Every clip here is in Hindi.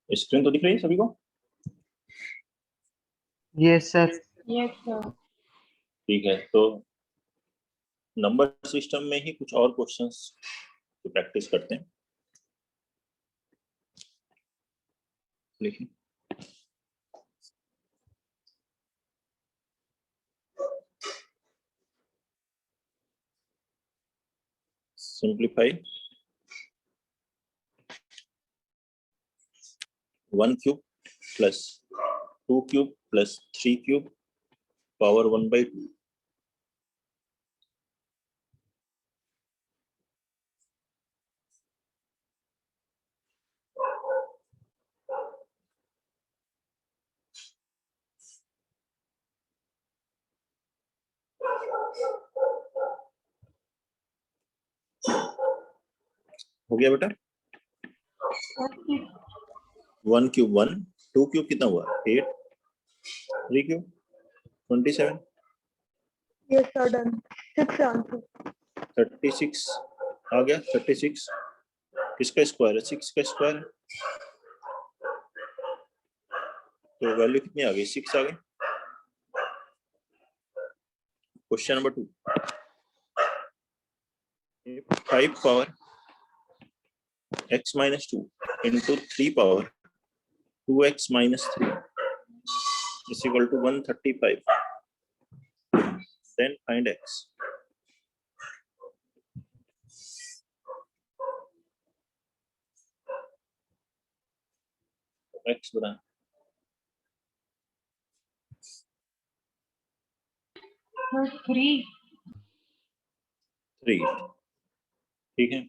स्क्रीन तो दिख रही है सभी को? Yes sir. Yes sir. ठीक है, तो नंबर सिस्टम में ही कुछ और क्वेश्चंस की प्रैक्टिस करते हैं। देखिए, simplify 1 cube plus 2 cube plus 3 cube power 1/2। हो गया बेटा? 1 क्यूब 1, 2 क्यूब कितना हुआ 8, 3 cube 27। Yes sir, done. 6 answer. 36 आ गया। 36 किसका स्क्वायर है? 6 का स्क्वायर है, तो वैल्यू कितनी आ गई? 6 आ गई। Question number 2, 5 power x minus 2 into 3 power 2x minus 3 is equal to 135. Then find x. x बना 3। 3। ठीक है,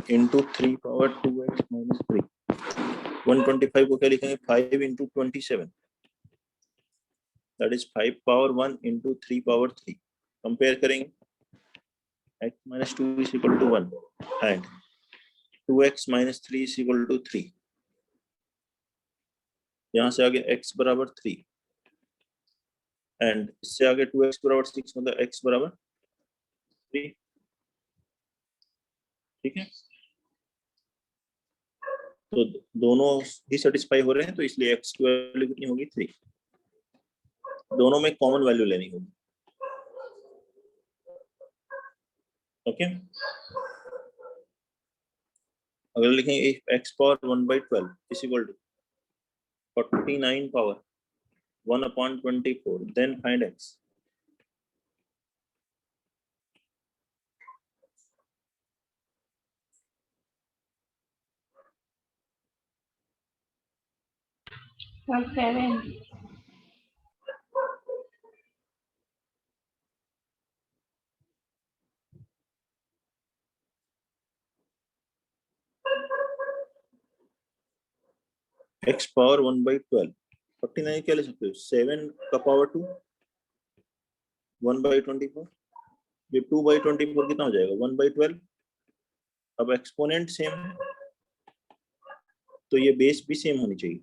इंटू 3 पावर 2x minus 3। 125 को क्या लिखेंगे? 5 into 27, that is 5 power 1 into 3 power 3। Compare करेंगे, x minus 2 is equal to 1 and 2x minus 3 is equal to 3। यहाँ से आगे x बराबर 3 एंड इससे आगे 2x बराबर 6, मतलब x बराबर 3। ठीक है, तो दोनों ही सेटिस्फाई हो रहे हैं, तो इसलिए x की वैल्यू कितनी होगी? 3। दोनों में कॉमन वैल्यू लेनी होगी। ओके, अगर लिखेंगे x power 1/12 is equal to 49 power 1/24, then find x। Sir 7। x power 1/12, 49 क्या ले सकते हो? 7 का पावर 2 1/24। ये 2/24 कितना हो जाएगा? 1/12। अब एक्सपोनेंट सेम है तो ये बेस भी सेम होनी चाहिए,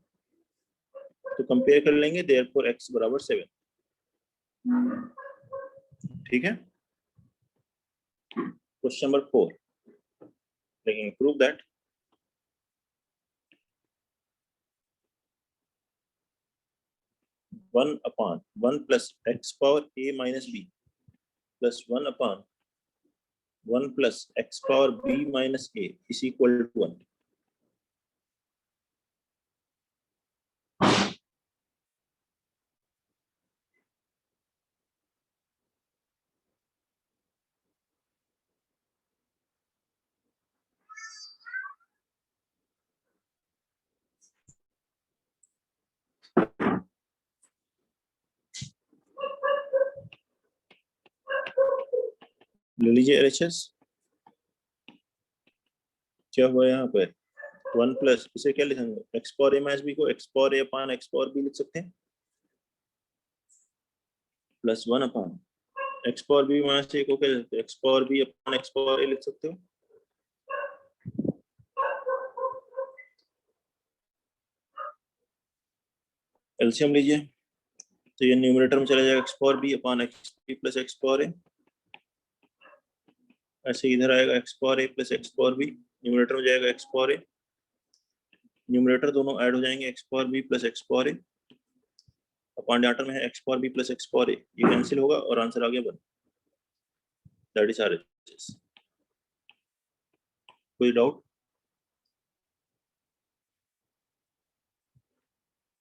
तो कंपेयर कर लेंगे, देयरफॉर x बराबर 7। ठीक है, क्वेश्चन नंबर 4, लेकिन prove that 1/1 plus x power a minus b plus 1/1 plus x power b minus a is equal to 1। ले लीजिए एलएचएस। क्या हुआ यहाँ पर? 1 प्लस, इसे क्या लिखेंगे? एक्स पावर ए माइनस बी को एक्स पावर ए अपान एक्स पावर बी लिख सकते हैं, प्लस 1 अपान एक्स पावर बी माइनस ए को क्या लिख सकते हैं? एक्स पावर बी अपान एक्स पावर ए लिख सकते हो। एलसीएम लीजिए, तो ये न्यूमरेटर में चला जाएगा x power b upon x b plus x power a, ऐसे इधर आएगा x power a plus x power b, numerator में जाएगा एक्स पावर ए, न्यूमरेटर दोनों ऐड हो जाएंगे x power b plus x power a, upon denominator में है x power b plus x power a, ये कैंसिल होगा और आंसर आ गया 1। That is R. कोई डाउट?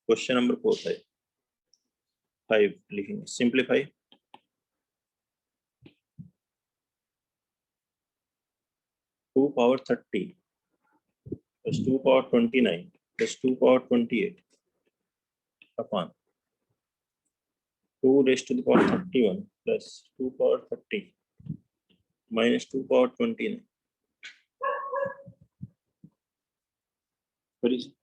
क्वेश्चन नंबर 5 लिखेंगे, simplify 2 power 30 plus 2 power 29 plus 2 power 28 upon 2 raised to the power 31 plus 2 power 30 minus 2 power 29. What is it?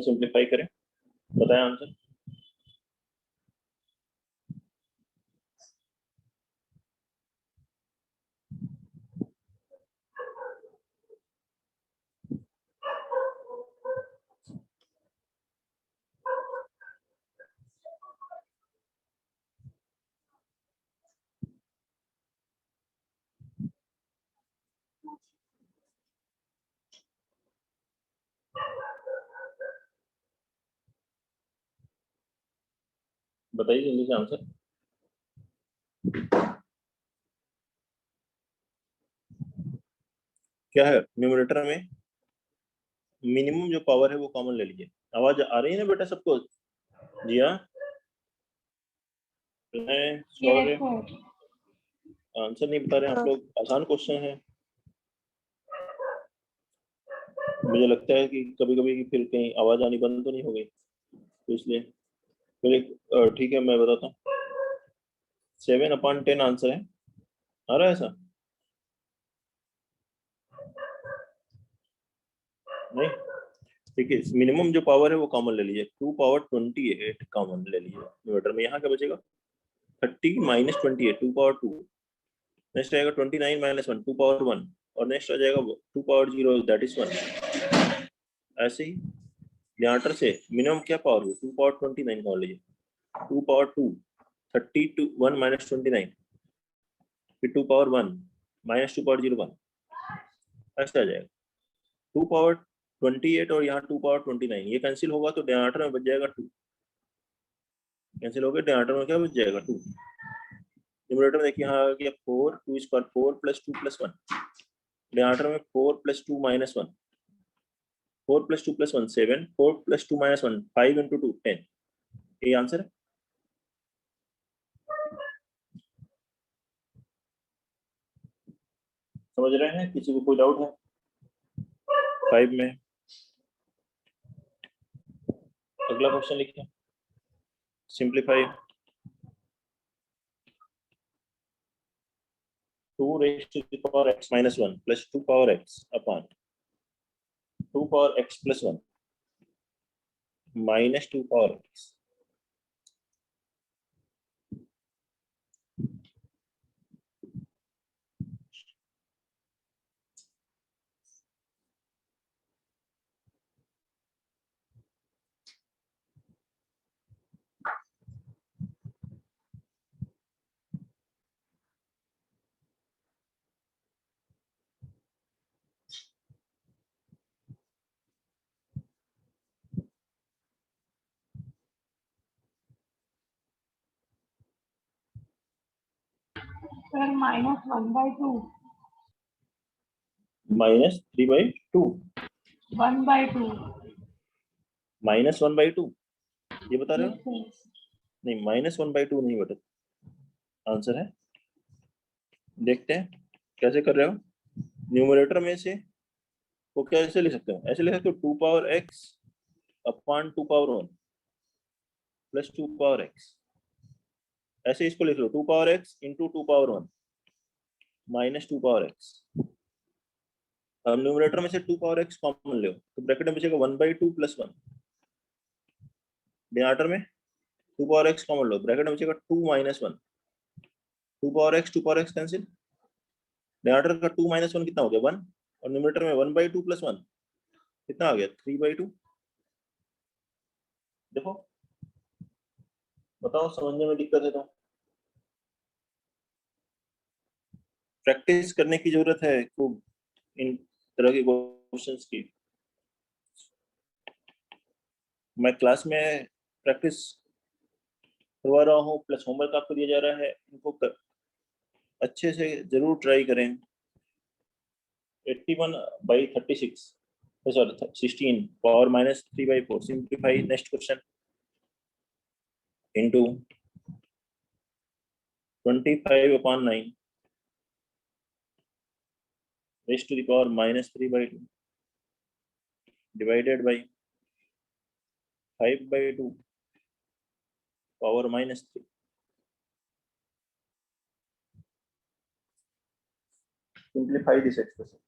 Simplify करें, बताएं आंसर। बताइए जल्दी से आंसर। क्या है न्यूमरेटर में? मिनिमम जो पावर है वो कॉमन ले लीजिए। आवाज आ रही है ना बेटा सबको? जी हाँ, सॉरी आंसर नहीं बता रहे आप लोग। आसान क्वेश्चन है, मुझे लगता है कि कभी कभी फिर कहीं आवाज आनी बंद तो नहीं हो गई, तो इसलिए फिर ठीक है मैं बताता हूँ। 7/10 आंसर है, आ रहा है ऐसा? नहीं, ठीक है। मिनिमम जो पावर है वो कॉमन ले लीजिए, 2 पावर 28 कॉमन ले लीजिए न्यूमरेटर में। यहाँ क्या बचेगा? 30 माइनस 28 2 पावर 2, नेक्स्ट आएगा 29 माइनस 1 2 पावर 1, और नेक्स्ट आ जाएगा 2 पावर 0 दैट इज 1। ऐसे ही डिनोमिनेटर से मिनिमम क्या पावर हो? 2 पावर 29 कॉमन लीजिए, 2 पावर 2 30 टू 1 माइनस 29, फिर 2 पावर 1 माइनस 2 पावर 0 1, ऐसा आ जाएगा 2 पावर 28 और यहाँ 2 पावर 29, ये कैंसिल होगा तो डिनोमिनेटर में बच जाएगा 2, कैंसिल हो गया, डिनोमिनेटर में क्या बच जाएगा 2। न्यूमरेटर में देखिए यहाँ आ गया 4 2 स्क्वायर 4 प्लस 2 प्लस 1, डिनोमिनेटर में 4 plus 2 minus 1, 4 plus 2 plus 1 7, 4 plus 2 minus 1 5 into 2 10, ये आंसर है। समझ रहे हैं? किसी को कोई डाउट है 5 में? अगला क्वेश्चन लिखिए, simplify 2 raised to the power x minus 1 plus 2 power x upon 2 power x plus 1 minus 2 power x. Sir, -1/2. Minus 3/2. 1/2. -1/2 ये बता रहे हो? Yes, sir. नहीं, -1/2 नहीं बेटा आंसर है। देखते हैं कैसे कर रहे हो। न्यूमरेटर में से वो कैसे लिख सकते हो, ऐसे लिख सकते हो 2 power x upon 2 power 1 plus 2 power x। ऐसे इसको लिख लो 2 power x into 2 power 1 minus 2 power x। अब न्यूमरेटर में से 2 पावर x कॉमन ले तो ब्रैकेट में बचेगा 1/2 प्लस 1। डिनोमिनेटर में 2 पावर x कॉमन लो, ब्रैकेट में बचेगा 2 minus 1। 2 power x cancel, denominator का 2 माइनस 1 कितना हो गया 1, और न्यूमरेटर में 1/2 प्लस 1 कितना आ गया 3/2। देखो बताओ समझने में दिक्कत है तो प्रैक्टिस करने की जरूरत है खूब इन तरह के क्वेश्चंस की। मैं क्लास में प्रैक्टिस करवा रहा हूँ, प्लस होमवर्क आपको दिया जा रहा है, इनको अच्छे से जरूर ट्राई करें। 81/36 sorry 16 power -3/4 simplify next question into 25/9 raised to the power -3/2 divided by 5/2 power -3। Simplify this expression.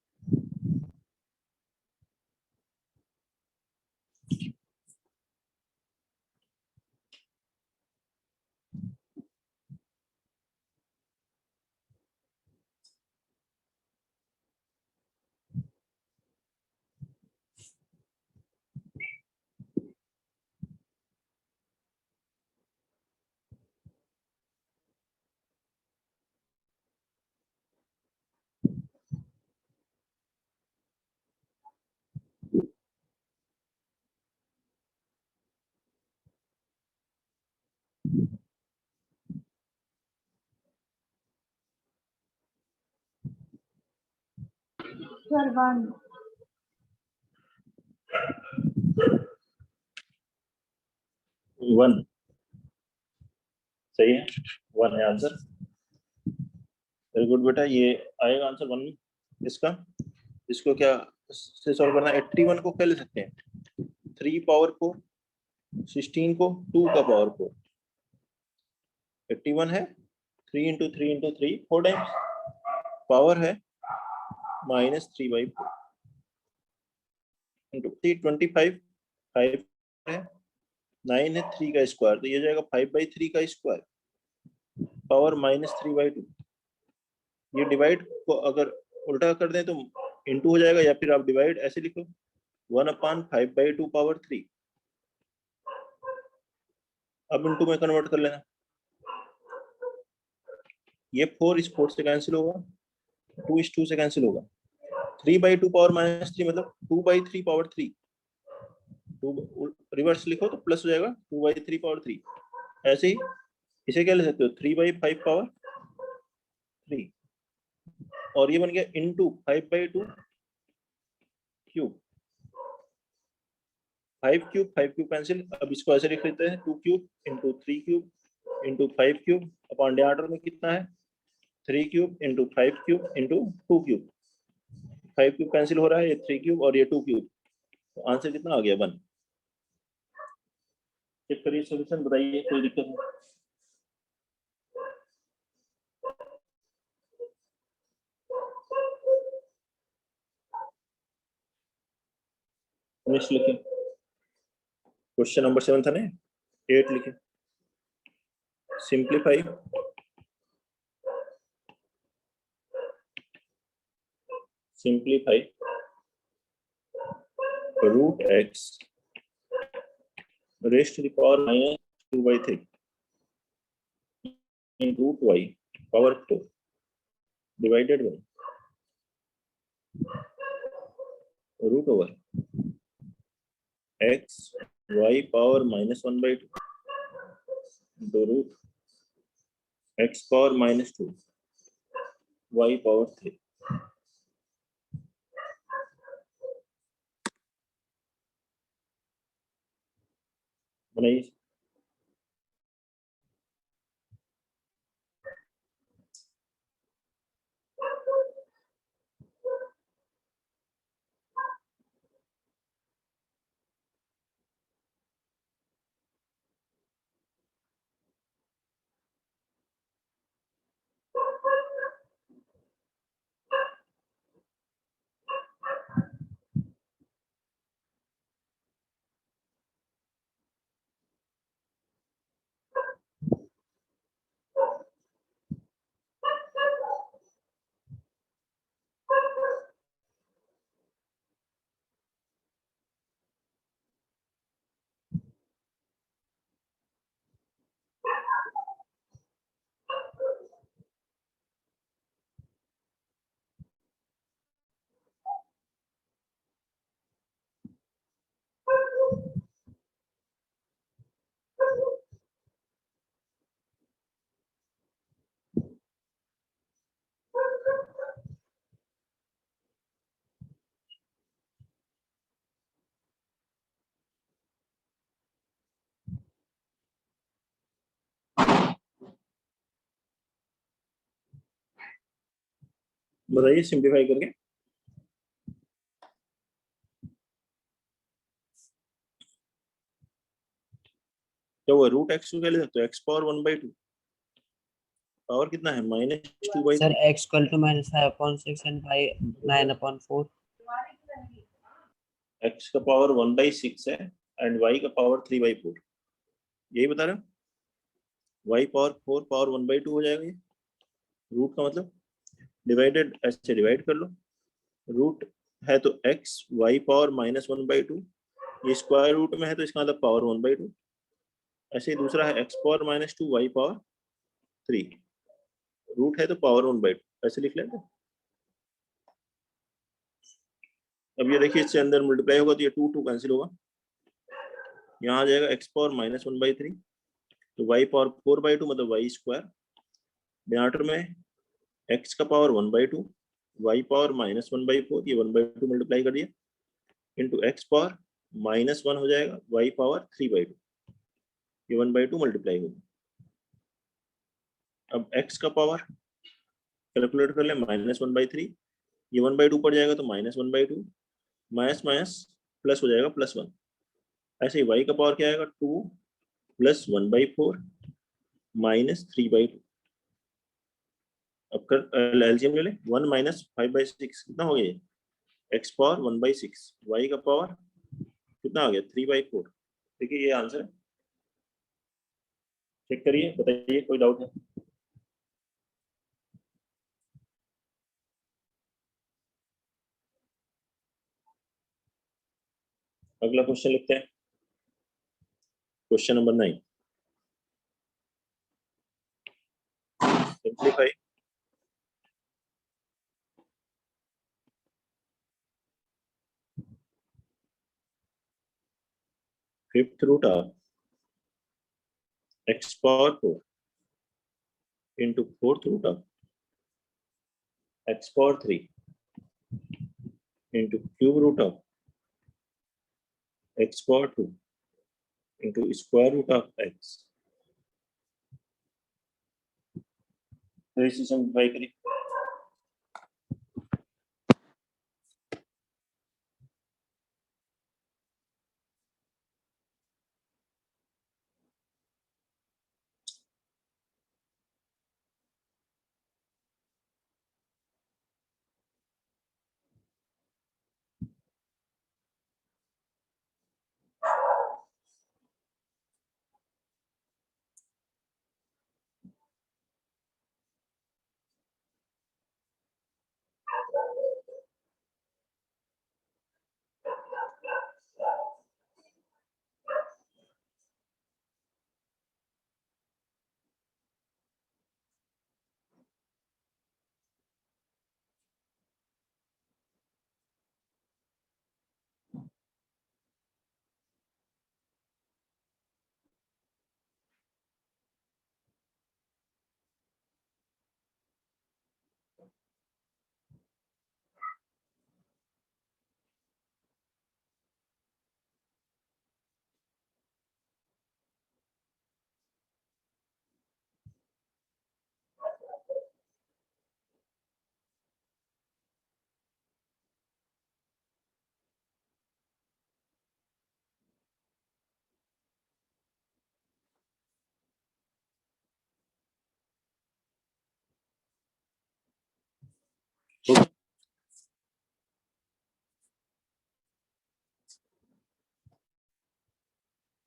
Sir, 1. 1 सही है, 1 है आंसर। वेरी गुड बेटा, ये आएगा आंसर 1 इसका। इसको क्या से सॉल्व करना है, 81 को क्या ले सकते हैं 3 पावर 4, 16 को 2 का पावर 4। 81 है 3 इंटू 3 इंटू 3 4 टाइम्स, पावर है -3/4 इंटू 3 25 5 है 9 है 3 का स्क्वायर, तो ये जाएगा 5/3 का स्क्वायर पावर -3/2। ये डिवाइड को अगर उल्टा कर दें तो इंटू हो जाएगा, या फिर आप डिवाइड ऐसे लिखो 1/5/2 पावर 3। अब इंटू में कन्वर्ट कर लेना, ये 4 इस 4 से कैंसिल होगा, 2 इस 2 से कैंसिल होगा, 3/2 पावर -3 मतलब 2/3 पावर 3। 2 रिवर्स लिखो तो प्लस हो जाएगा 2/3 पावर 3। ऐसे ही इसे क्या ले सकते हो 3/5 पावर 3, और ये बन गया इंटू 5/2 क्यूब। 5 क्यूब कैंसिल, अब इसको ऐसे लिख लेते हैं 2 cube into 3 cube into 5 cube upon denominator में कितना है 3 cube into 5 cube into 2 cube. 5 cube cancel हो रहा है, ये 3 क्यूब और ये 2 क्यूब, तो आंसर कितना आ गया 1। चेक करिए सॉल्यूशन, बताइए कोई दिक्कत है। नेक्स्ट लिखें, क्वेश्चन नंबर 7 था ना, 8 लिखें। Simplify √x raised to the power -2/3 in √y power 4 divided by √x y power -1/2 into √x power -2 y power 3। बनाइए। बताइए सिंप्लीफाई करके। क्या वो रूट एक्स को क्या ले सकते हो, एक्स पावर 1/2, पावर कितना है -2/3। Sir x equal to -5/6 and y 9/4। X का पावर 1/6 है एंड वाई का पावर 3/4, यही बता रहे हो। वाई पावर 4 पावर 1/2 हो जाएगा ये। रूट का मतलब डिवाइडेड, ऐसे डिवाइड कर लो। रूट है तो एक्स वाई पावर -1/2, ये स्क्वायर रूट में है तो इसका मतलब पावर 1/2। ऐसे ही दूसरा है x power -2 y power 3, root है तो पावर 1/2, ऐसे लिख लेते हैं। अब ये देखिए इससे अंदर मल्टीप्लाई होगा तो ये 2 कैंसिल होगा, यहाँ आ जाएगा एक्स पावर -1/3, तो वाई पावर 4/2 मतलब वाई स्क्वायर, डिनोमिनेटर में एक्स का पावर 1/2, वाई पावर -1/4, ये 1/2 मल्टीप्लाई कर दिया, इंटू एक्स पावर -1 हो जाएगा, वाई पावर 3/2, ये 1/2 मल्टीप्लाई होगा। अब x का पावर कैलकुलेट कर ले, -1/3, ये 1/2 पड़ जाएगा तो -1/2, माइनस माइनस प्लस हो जाएगा +1। ऐसे ही y का पावर क्या आएगा, 2 + 1/4 -3/2। अब कर एलसीएम ले ले, 1 - 5/6 कितना हो गया, x पावर 1/6, y का पावर कितना आ गया 3/4। देखिए ये आंसर है, चेक करिए, बताइए कोई डाउट है। अगला क्वेश्चन लिखते हैं, question number 9, simplify fifth root of x power 4 into fourth root of x power 3 into cube root of x power 2 into square root of x। तो इसे सिंप्लीफाई करिए।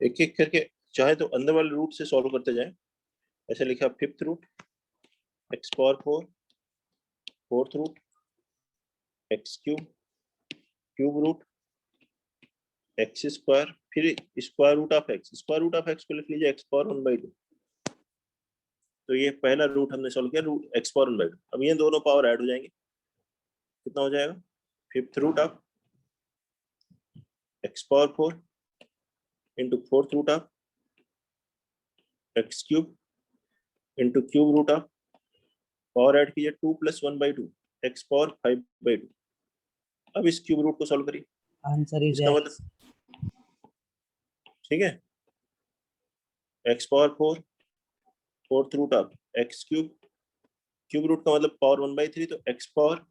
एक एक करके चाहे तो अंदर वाले रूट से सॉल्व करते जाएं। ऐसे लिखा fifth root x power 4, fourth root x cube, cube root x square, फिर square root of x, square root of x को लिख लीजिए एक्स पावर 1/2। तो ये पहला रूट हमने सॉल्व किया, रूट एक्स पावर 1/2। अब ये दोनों पावर ऐड हो जाएंगे, कितना हो जाएगा, fifth root of x power 4 into fourth root of x cube into cube root of, power add कीजिए 2 + 1/2 एक्स पावर 5/2। अब इस क्यूब रूट को सॉल्व करिए, आंसर इज इसका मतलब ठीक है, x power 4 fourth root of x cube, cube root का मतलब पावर 1/3, तो एक्स पावर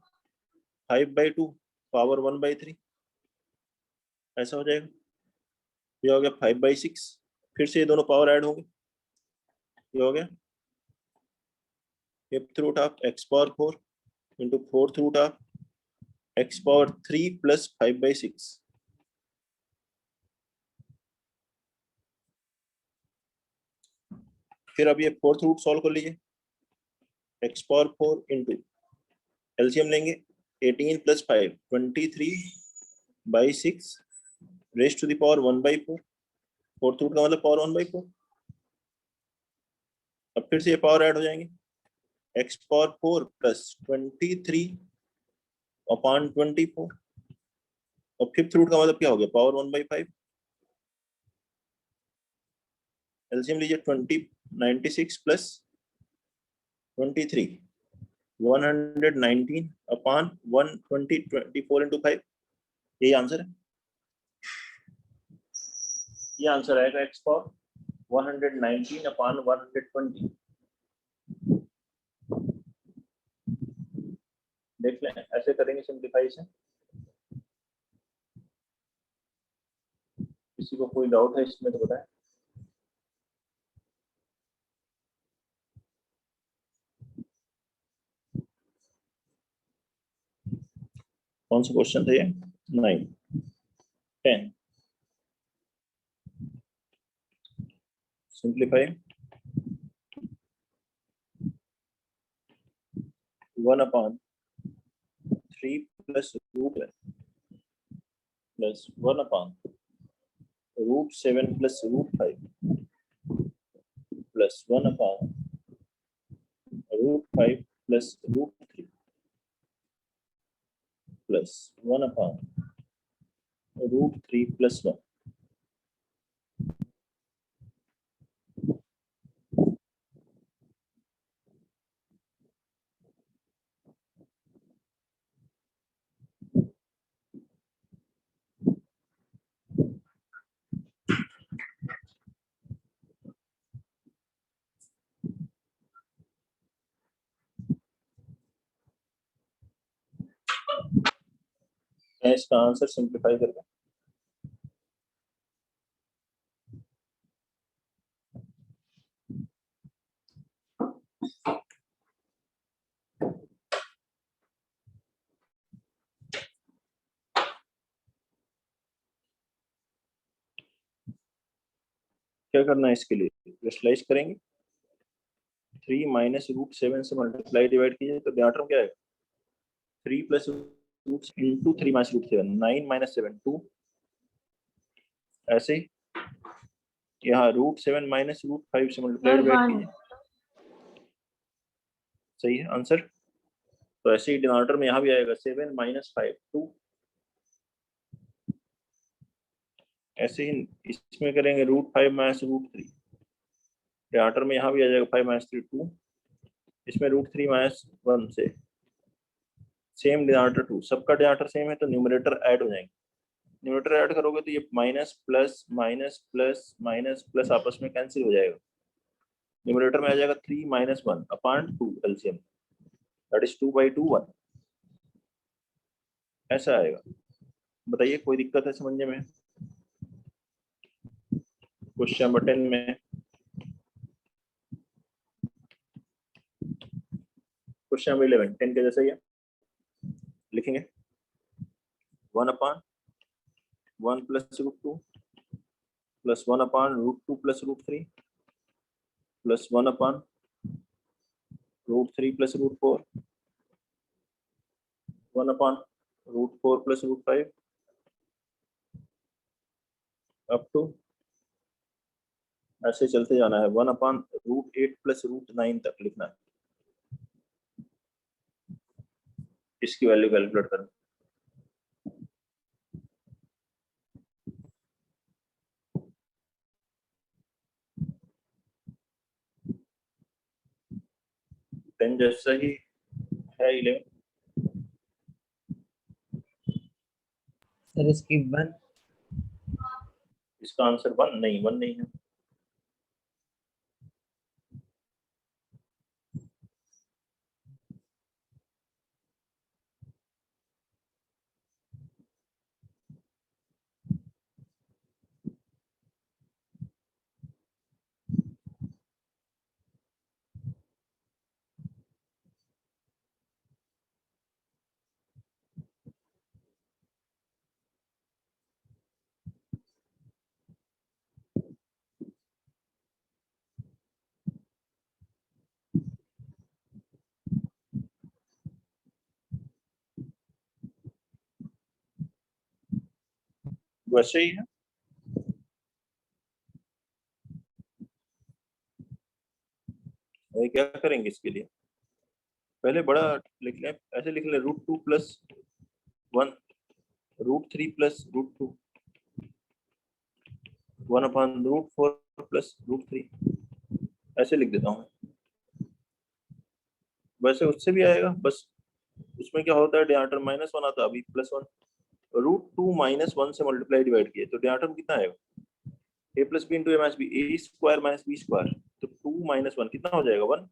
5/2 पावर 1/3 ऐसा हो जाएगा। ये हो गया 5/6, फिर से ये दोनों पावर ऐड होंगे, ये हो गया fifth root of x power 4 into fourth root of x power 3 plus 5/6। फिर अब ये फोर्थ रूट सॉल्व कर लीजिए, x पावर 4 इंटू एलसीएम लेंगे 18 plus 5 23/6 raised to the power 1/4, fourth root का मतलब पावर 1/4। अब फिर से ये पावर ऐड हो जाएंगे, x पावर 4 प्लस 23/24 और फिफ्थ रूट का मतलब क्या हो गया पावर 1/5। एलसीएम लीजिए 96 प्लस 23 119/120 24 इंटू 5, यही आंसर है। ये आंसर आएगा x पावर 119/120। देख लें, ऐसे करेंगे सिंप्लीफाई से। किसी को कोई डाउट है इसमें तो बताएं। कौन सा क्वेश्चन था ये? 9 10 simplify 1/3 plus root plus 1/√7 plus √5 plus 1/√5 plus √3 plus 1/√3 plus 1। मैं इसका आंसर सिंप्लीफाई करके क्या करना है, इसके लिए विजुअलाइज करेंगे। 3 माइनस √7 से मल्टीप्लाई डिवाइड कीजिए तो डिनोमिनेटर क्या आएगा 3 plus root into 3 minus √7 9 minus 7 2। ऐसे ही यहाँ √7 माइनस √5 से मल्टीप्लाई डिवाइड कीजिए, सही है आंसर। तो ऐसे ही डिनोमिनेटर में यहाँ भी आएगा 7 माइनस 5 2। ऐसे ही इसमें करेंगे √5 माइनस √3, डिनोमिनेटर में यहाँ भी आ जाएगा 5 माइनस 3 2। इसमें √3 माइनस 1 से सेम डिनोमिनेटर 2, सबका डिनोमिनेटर सेम है तो न्यूमरेटर ऐड हो जाएंगे। न्यूमरेटर ऐड करोगे तो ये minus plus minus plus minus plus आपस में कैंसिल हो जाएगा। न्यूमरेटर में आ जाएगा 3 माइनस 1/2 एलसीएम दैट इज 2/2 1, ऐसा आएगा। बताइए कोई दिक्कत है समझने में? क्वेश्चन नंबर 10 में क्वेश्चन नंबर 11 10 के जैसा ही है, लिखेंगे 1/1 plus √2 plus 1/√2 plus √3 plus 1/√3 plus √4 1/√4 plus √5 up to ऐसे चलते जाना है 1/√8 प्लस √9 तक लिखना है। इसकी वैल्यू कैलकुलेट करें। टेन जैसा ही है 11। सर इसकी 1। इसका आंसर 1 नहीं है। वैसे ही है। ये क्या करेंगे इसके लिए, पहले बड़ा लिख लें, ऐसे लिख लें √2 + 1 √3 + √2 1/√4 + √3 ऐसे लिख देता हूँ। वैसे उससे भी आएगा, बस उसमें क्या होता है, डिनोमिनेटर -1 आता है, अभी +1 √2 - 1 से मल्टीप्लाई डिवाइड किए तो डिनोमिनेटर कितना आएगा, a + b × a - b, a² - b², तो 2 - 1 कितना हो जाएगा 1।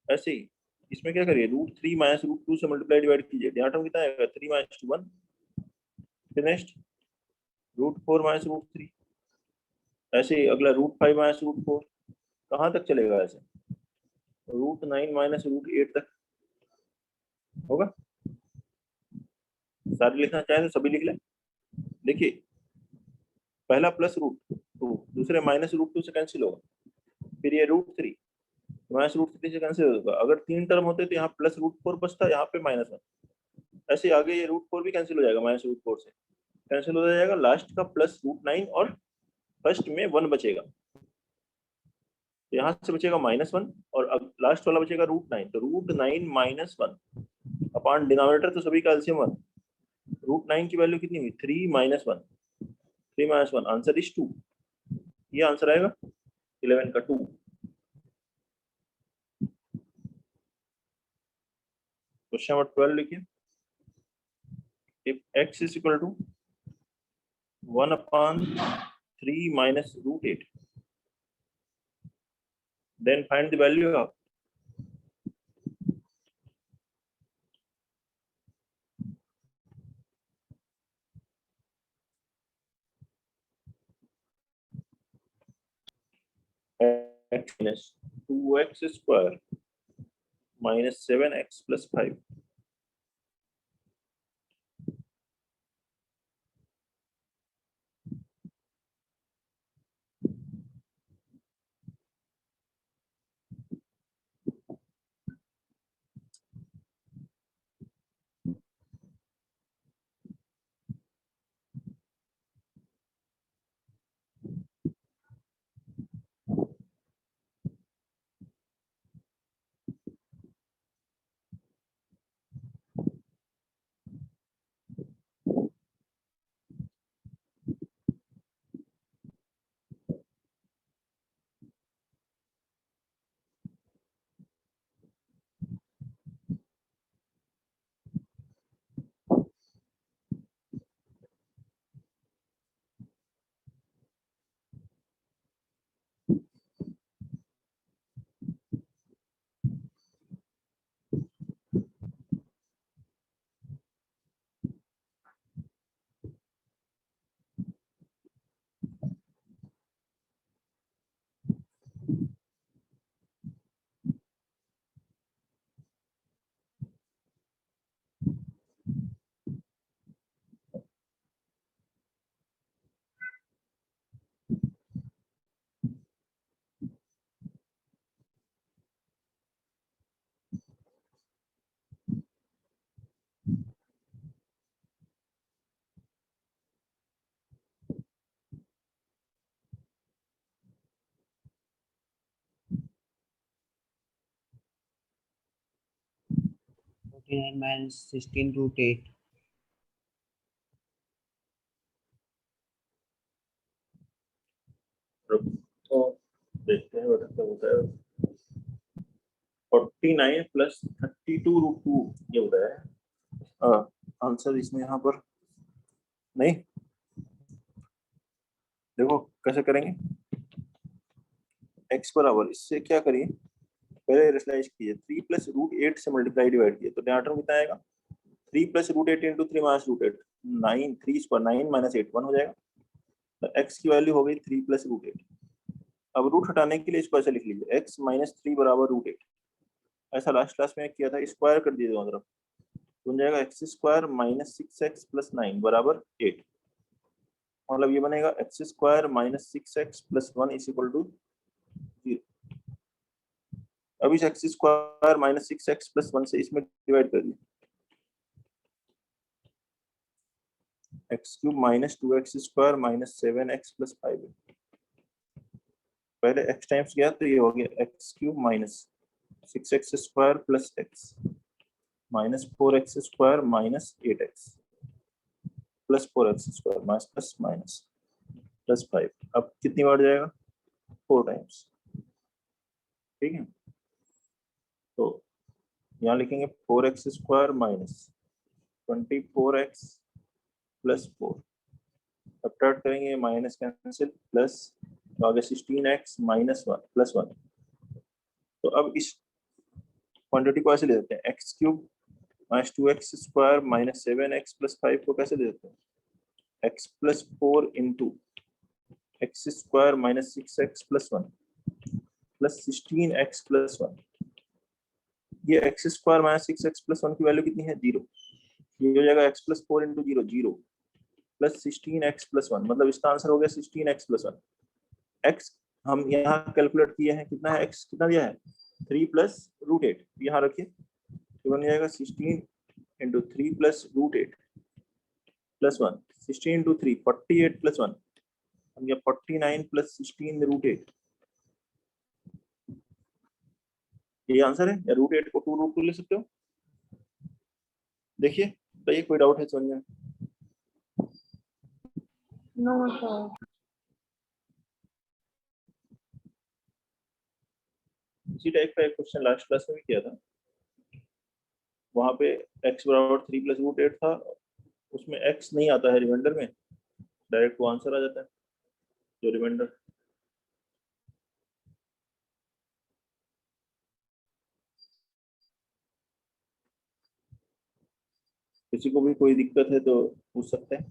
ऐसे ही इसमें क्या करिए, √3 - √2 से मल्टीप्लाई डिवाइड कीजिए, डिनोमिनेटर कितना आएगा 3 - 1। फिर नेक्स्ट √4 - √3, ऐसे ही अगला √5 - √4, कहाँ तक चलेगा ऐसे, √9 - √8 तक होगा। सारे लिखना चाहें तो सभी लिख लें। देखिए पहला +√2, दूसरे -√2 से कैंसिल होगा, फिर ये √3 -√3 से कैंसिल होगा। अगर 3 टर्म होते तो यहाँ +√4 बचता, यहाँ पे -1। ऐसे आगे ये √4 भी कैंसिल हो जाएगा, -√4 से कैंसिल हो जाएगा, लास्ट का +√9 और फर्स्ट में 1 बचेगा, तो यहाँ से बचेगा -1 और अब लास्ट वाला बचेगा √9, तो √9 - 1 अपॉन डिनोमिनेटर तो सभी का एलसीएम 1, √9 की वैल्यू कितनी हुई 3 - 1, 3 - 1, आंसर इज 2। ये आंसर आएगा 11 का 2। क्वेश्चन नंबर 12 लिखिए, if x is equal to 1/3 - √8, then find the value of x minus 2x² minus 7x plus 5. -16 √8. तो देखते हैं बेटा क्या होता है। 49 + 32 √2 ये होता है। आंसर इसमें यहाँ पर नहीं, देखो कैसे करेंगे, x बराबर इससे क्या करिए, पहले रेशनलाइज कीजिए, 3 + √8 से मल्टीप्लाई डिवाइड किए तो डिनोमिनेटर कितना आएगा, 3 + √8 × 3 - √8, 9, 3² 9 - 8 1 हो जाएगा। तो x की वैल्यू हो गई 3 + √8। अब रूट हटाने के लिए इसको ऐसे लिख लीजिए, x - 3 = √8। ऐसा लास्ट क्लास में किया था, स्क्वायर कर दीजिए दोनों तरफ, बन जाएगा x² - 6x + 9 = 8। मतलब ये बनेगा x² - 6x + 1 = 0। अब इस x² - 6x + 1 से इसमें डिवाइड कर दिए, x cube minus 2x square minus 7x plus 5 है। पहले x टाइम्स गया तो ये हो गया x cube minus 6x square plus x minus 4x square minus 8x plus 4x square minus plus minus plus 5। अब कितनी बार जाएगा? 4 टाइम्स। ठीक है, तो यहाँ लिखेंगे 4x square minus 24x plus 4। Subtract करेंगे, माइनस कैंसिल, प्लस तो आगे 16x माइनस 1 प्लस 1। तो अब इस क्वांटिटी को ऐसे ले देते हैं, x cube minus 2x square minus 7x plus 5 को कैसे ले देते हैं? x plus 4 into x square minus 6x plus 1 plus 16x plus 1। ये x square minus 6x plus 1 की वैल्यू कितनी है? 0। ये हो जाएगा x plus 4 into 0 0 plus 16x plus 1, मतलब इसका आंसर हो गया 16x प्लस 1। x हम यहाँ कैलकुलेट किए हैं, कितना है x, कितना दिया है? 3 प्लस रूट 8। यहाँ रखिए, तो बन जाएगा 16 into 3 plus root 8 plus 1। 16 into 3 48 plus 1, हम ये 49 प्लस 16 रूट 8। ये आंसर है, या रूट 8 को 2 रूट 2 ले सकते हो? देखिए, बताइए कोई डाउट है समझ में? No, sir. इसी टाइप का एक क्वेश्चन लास्ट क्लास में भी किया था। वहां पे x बराबर 3 प्लस रूट 8 था, उसमें x नहीं आता है रिमाइंडर में, डायरेक्ट वो आंसर आ जाता है जो रिमाइंडर। किसी को भी कोई दिक्कत है तो पूछ सकते हैं।